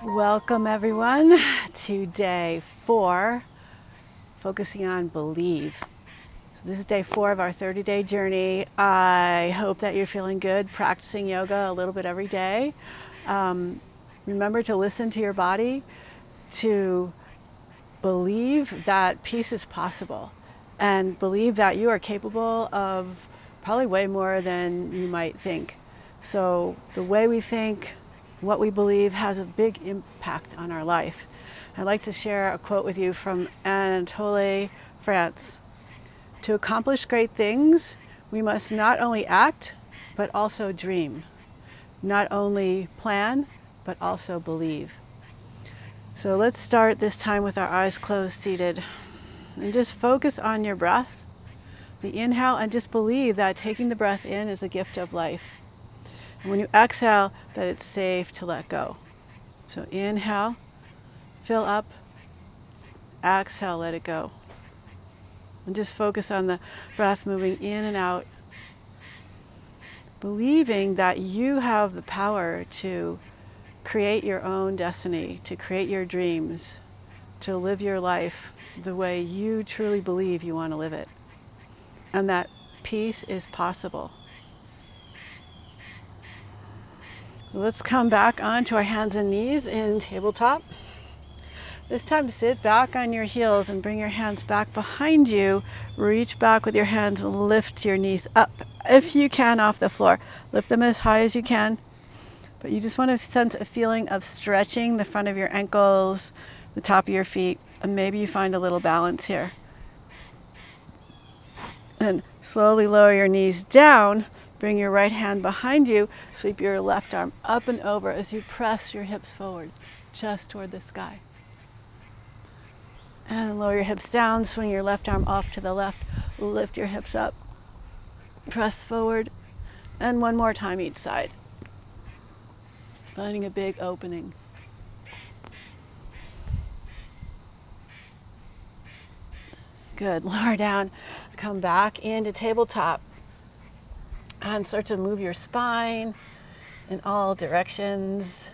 Welcome everyone to day 4, focusing on believe. So this is day 4 of our 30-day journey. I hope that you're feeling good, practicing yoga a little bit every day. Remember to listen to your body, to believe that peace is possible, and believe that you are capable of probably way more than you might think. So the way we think, what we believe has a big impact on our life. I'd like to share a quote with you from Anatole France. To accomplish great things, we must not only act, but also dream. Not only plan, but also believe. So let's start this time with our eyes closed, seated. And just focus on your breath, the inhale, and just believe that taking the breath in is a gift of life. And when you exhale, that it's safe to let go. So inhale, fill up, exhale, let it go. And just focus on the breath moving in and out, believing that you have the power to create your own destiny, to create your dreams, to live your life the way you truly believe you want to live it. And that peace is possible. So let's come back onto our hands and knees in tabletop. This time sit back on your heels and bring your hands back behind you. Reach back with your hands and lift your knees up, if you can, off the floor. Lift them as high as you can. But you just want to sense a feeling of stretching the front of your ankles, the top of your feet, and maybe you find a little balance here. And slowly lower your knees down. Bring your right hand behind you. Sweep your left arm up and over as you press your hips forward, just toward the sky. And lower your hips down. Swing your left arm off to the left. Lift your hips up. Press forward. And one more time each side. Finding a big opening. Good. Lower down. Come back into tabletop. And start to move your spine in all directions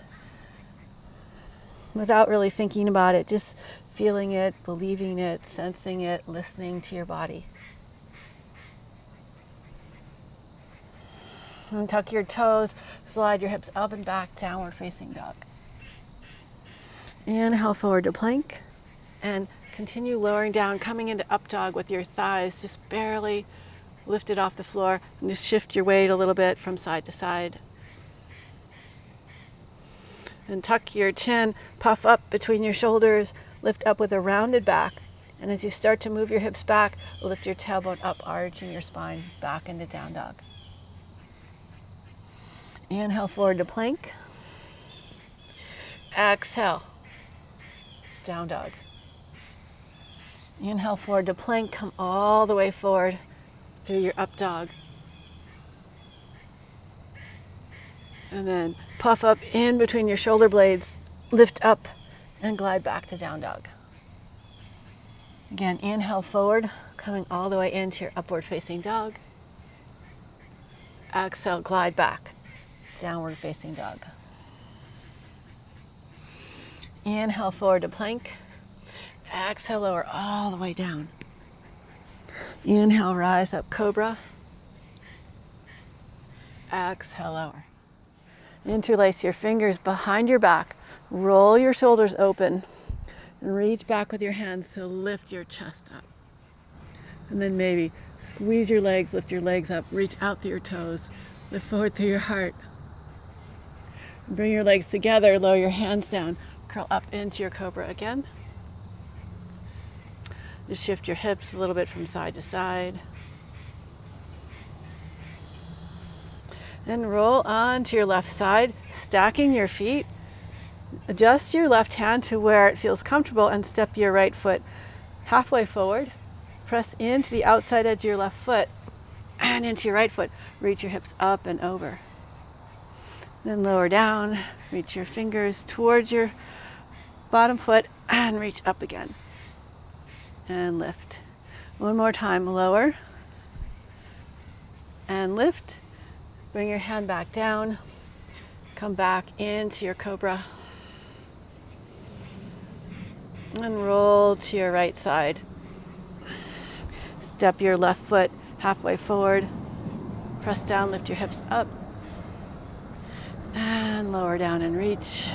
without really thinking about it, just feeling it, believing it, sensing it, listening to your body. And tuck your toes, slide your hips up and back, downward facing dog. Inhale forward to plank and continue lowering down, coming into up dog with your thighs just barely lifted off the floor, and just shift your weight a little bit from side to side. And tuck your chin, puff up between your shoulders, lift up with a rounded back. And as you start to move your hips back, lift your tailbone up, arching your spine back into down dog. Inhale forward to plank. Exhale, down dog. Inhale forward to plank, come all the way forward through your up dog. And then puff up in between your shoulder blades, lift up and glide back to down dog. Again, inhale forward, coming all the way into your upward facing dog. Exhale, glide back, downward facing dog. Inhale forward to plank. Exhale, lower all the way down. Inhale, rise up, cobra. Exhale, lower. Interlace your fingers behind your back. Roll your shoulders open and reach back with your hands to lift your chest up. And then maybe squeeze your legs, lift your legs up, reach out through your toes, lift forward through your heart. Bring your legs together, lower your hands down, curl up into your cobra again. Just shift your hips a little bit from side to side. And roll onto your left side, stacking your feet. Adjust your left hand to where it feels comfortable and step your right foot halfway forward. Press into the outside edge of your left foot and into your right foot. Reach your hips up and over. Then lower down, reach your fingers towards your bottom foot and reach up again. And lift. One more time, lower and lift. Bring your hand back down. Come back into your cobra. And roll to your right side. Step your left foot halfway forward. Press down, lift your hips up. And lower down and reach.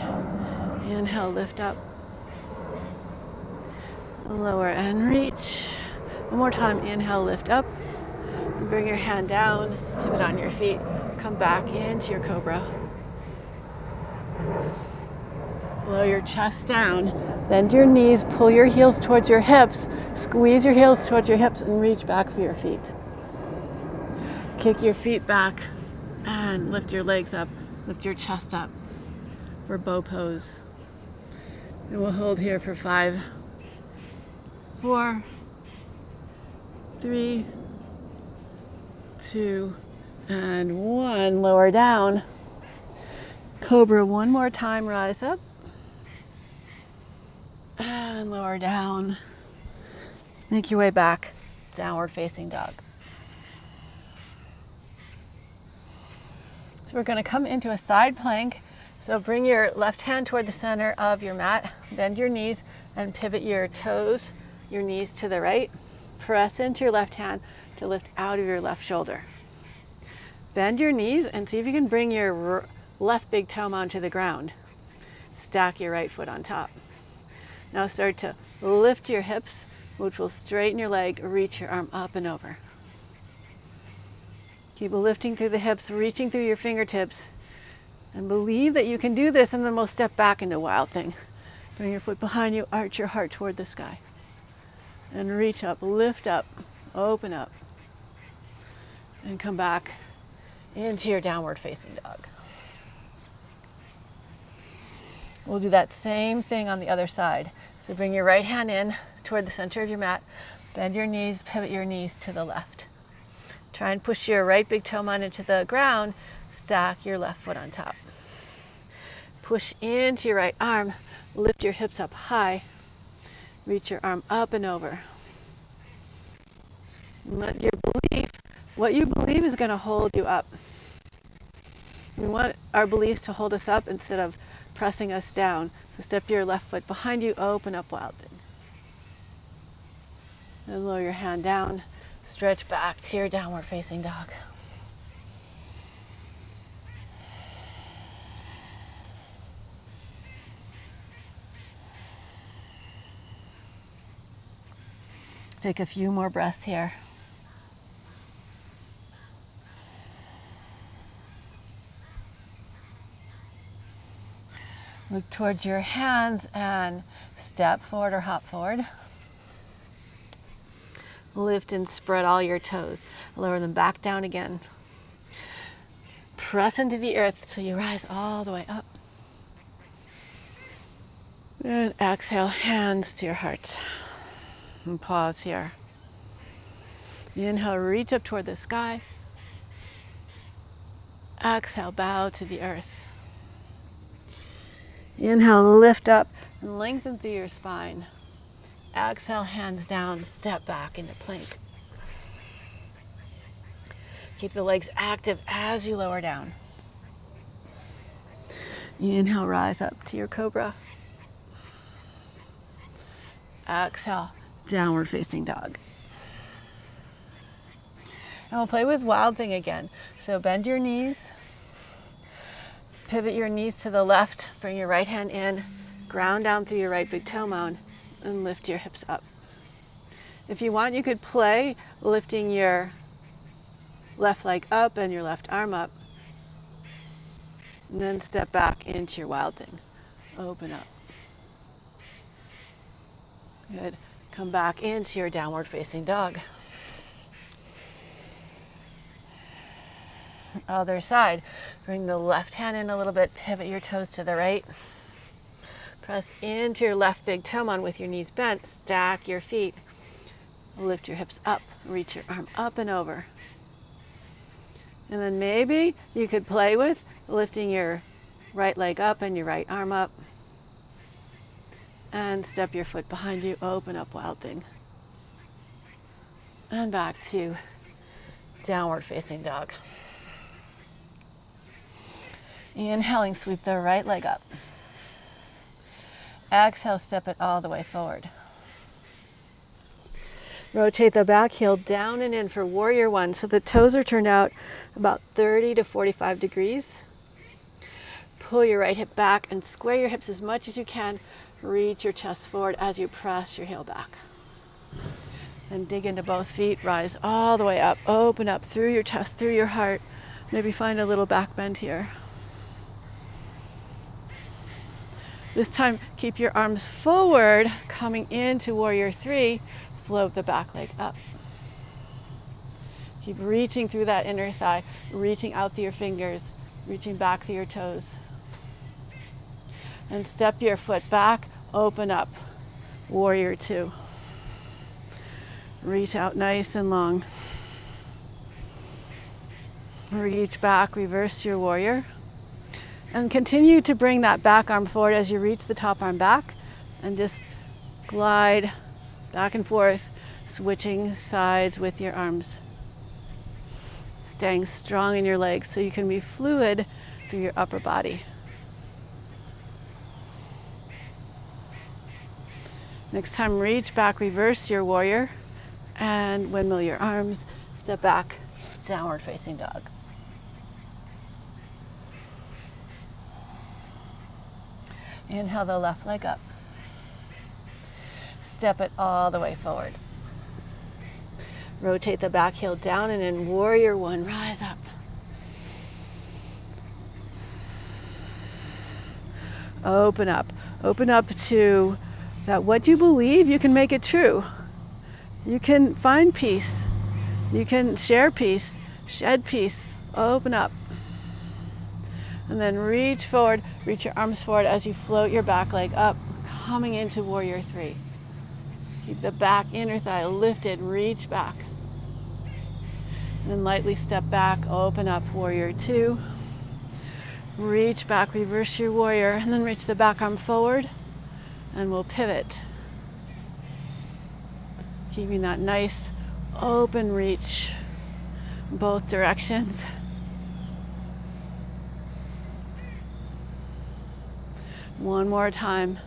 Inhale, lift up. Lower and reach. One more time, inhale, lift up. And bring your hand down, pivot on your feet. Come back into your cobra. Lower your chest down. Bend your knees, pull your heels towards your hips. Squeeze your heels towards your hips and reach back for your feet. Kick your feet back and lift your legs up. Lift your chest up for bow pose. And we'll hold here for 5, 4, 3, 2, and 1. Lower down. Cobra one more time, rise up. And lower down. Make your way back, downward facing dog. So we're going to come into a side plank. So bring your left hand toward the center of your mat, bend your knees and pivot your toes, your knees to the right. Press into your left hand to lift out of your left shoulder. Bend your knees and see if you can bring your left big toe onto the ground. Stack your right foot on top. Now start to lift your hips, which will straighten your leg, reach your arm up and over. Keep lifting through the hips, reaching through your fingertips, and believe that you can do this, and then we'll step back into wild thing. Bring your foot behind you, arch your heart toward the sky. And reach up, lift up, open up, and come back into your downward facing dog. We'll do that same thing on the other side. So bring your right hand in toward the center of your mat, bend your knees, pivot your knees to the left. Try and push your right big toe into the ground, stack your left foot on top. Push into your right arm, lift your hips up high, reach your arm up and over. And let your belief, what you believe is going to hold you up. We want our beliefs to hold us up instead of pressing us down. So step your left foot behind you, open up wild thing. And lower your hand down, stretch back to your downward facing dog. Take a few more breaths here. Look towards your hands and step forward or hop forward. Lift and spread all your toes. Lower them back down again. Press into the earth till you rise all the way up. And exhale, hands to your heart. And pause here. Inhale, reach up toward the sky. Exhale, bow to the earth. Inhale, lift up and lengthen through your spine. Exhale, hands down, step back into plank. Keep the legs active as you lower down. Inhale, rise up to your cobra. Exhale, downward facing dog. And we'll play with wild thing again. So bend your knees, pivot your knees to the left, bring your right hand in, ground down through your right big toe mound, and lift your hips up. If you want, you could play lifting your left leg up and your left arm up, and then step back into your wild thing. Open up. Good. Come back into your downward facing dog. Other side. Bring the left hand in a little bit, pivot your toes to the right. Press into your left big toe mound with your knees bent. Stack your feet. Lift your hips up. Reach your arm up and over. And then maybe you could play with lifting your right leg up and your right arm up. And step your foot behind you. Open up wild thing. And back to downward facing dog. Inhaling, sweep the right leg up. Exhale, step it all the way forward. Rotate the back heel down and in for warrior one. So the toes are turned out about 30 to 45 degrees. Pull your right hip back and square your hips as much as you can. Reach your chest forward as you press your heel back. Then dig into both feet, rise all the way up, open up through your chest, through your heart. Maybe find a little back bend here. This time, keep your arms forward, coming into warrior three. Float the back leg up. Keep reaching through that inner thigh, reaching out through your fingers, reaching back through your toes. And step your foot back, open up, warrior two. Reach out nice and long. Reach back, reverse your warrior. And continue to bring that back arm forward as you reach the top arm back, and just glide back and forth, switching sides with your arms. Staying strong in your legs so you can be fluid through your upper body. Next time, reach back, reverse your warrior, and windmill your arms. Step back, downward facing dog. Inhale the left leg up. Step it all the way forward. Rotate the back heel down and in warrior one, rise up. Open up. Open up to that what you believe, you can make it true. You can find peace. You can share peace, shed peace. Open up. And then reach forward, reach your arms forward as you float your back leg up, coming into warrior three. Keep the back inner thigh lifted, reach back. And then lightly step back, open up, warrior two. Reach back, reverse your warrior, and then reach the back arm forward, and we'll pivot. Keeping that nice open reach in both directions. One more time.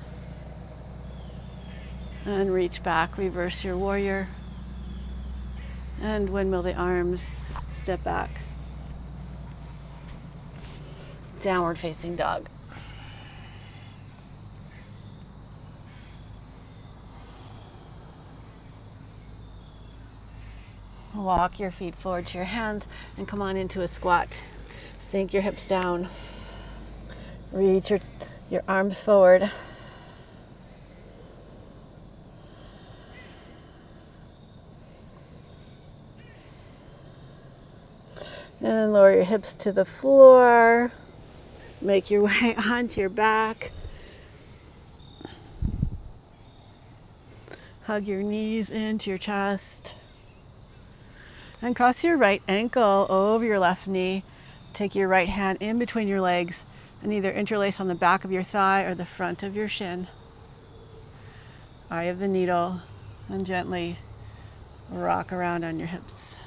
And reach back, reverse your warrior. And windmill the arms, step back. Downward facing dog. Walk your feet forward to your hands and come on into a squat. Sink your hips down. Reach your arms forward. And lower your hips to the floor. Make your way onto your back. Hug your knees into your chest. And cross your right ankle over your left knee. Take your right hand in between your legs and either interlace on the back of your thigh or the front of your shin. Eye of the needle, and gently rock around on your hips.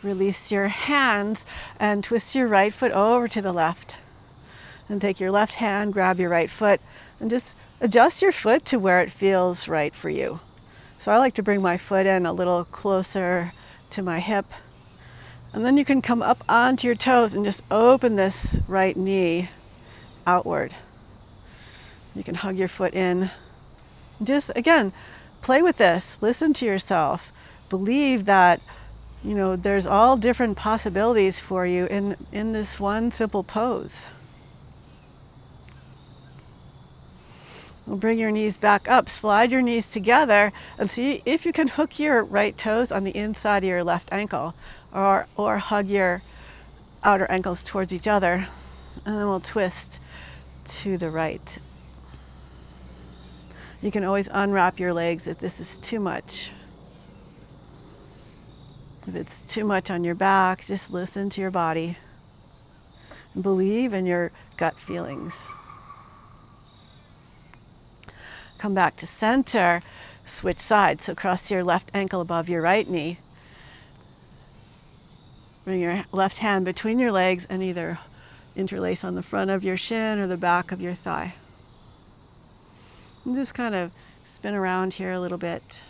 Release your hands and twist your right foot over to the left. And take your left hand, grab your right foot, and just adjust your foot to where it feels right for you. So I like to bring my foot in a little closer to my hip. And then you can come up onto your toes and just open this right knee outward. You can hug your foot in. Just, again, play with this. Listen to yourself. Believe that there's all different possibilities for you in this one simple pose. We'll bring your knees back up, slide your knees together, and see if you can hook your right toes on the inside of your left ankle, or hug your outer ankles towards each other, and then we'll twist to the right. You can always unwrap your legs if this is too much. If it's too much on your back, just listen to your body and believe in your gut feelings. Come back to center, switch sides. So cross your left ankle above your right knee. Bring your left hand between your legs and either interlace on the front of your shin or the back of your thigh. And just kind of spin around here a little bit.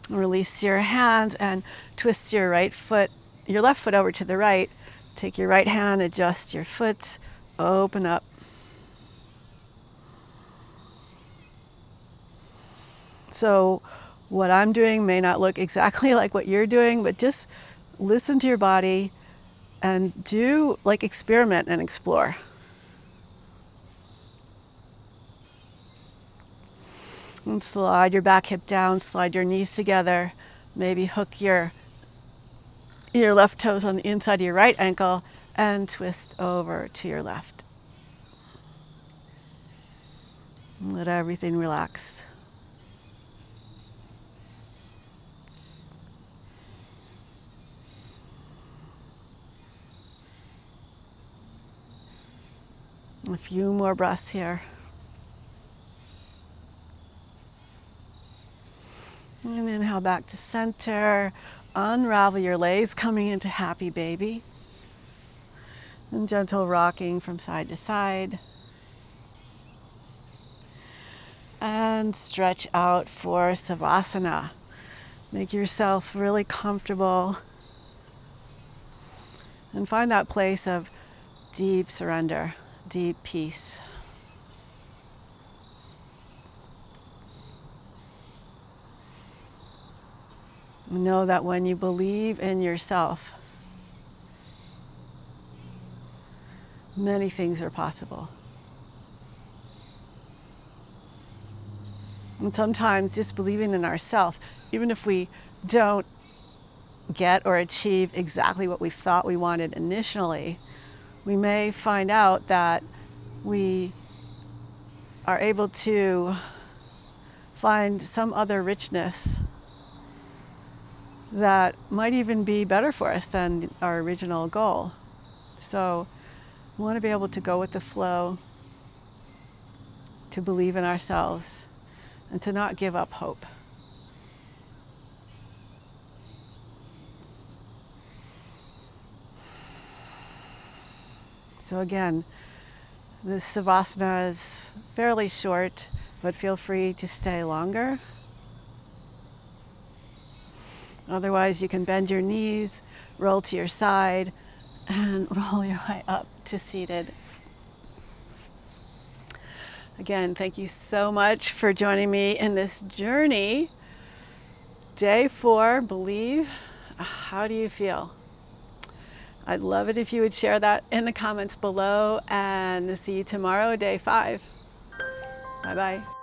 Release your hands and twist your left foot over to the right. Take your right hand, adjust your foot, open up. So what I'm doing may not look exactly like what you're doing, but just listen to your body and experiment and explore. And slide your back hip down, slide your knees together, maybe hook your left toes on the inside of your right ankle and twist over to your left. And let everything relax. A few more breaths here. And inhale back to center. Unravel your legs, coming into happy baby. And gentle rocking from side to side. And stretch out for Savasana. Make yourself really comfortable. And find that place of deep surrender, deep peace. Know that when you believe in yourself, many things are possible. And sometimes just believing in ourselves, even if we don't get or achieve exactly what we thought we wanted initially, we may find out that we are able to find some other richness that might even be better for us than our original goal. So we want to be able to go with the flow, to believe in ourselves, and to not give up hope. So again, this Savasana is fairly short, but feel free to stay longer. Otherwise, you can bend your knees, roll to your side, and roll your way up to seated. Again, thank you so much for joining me in this journey. Day 4, believe. How do you feel? I'd love it if you would share that in the comments below, and see you tomorrow, day 5. Bye-bye.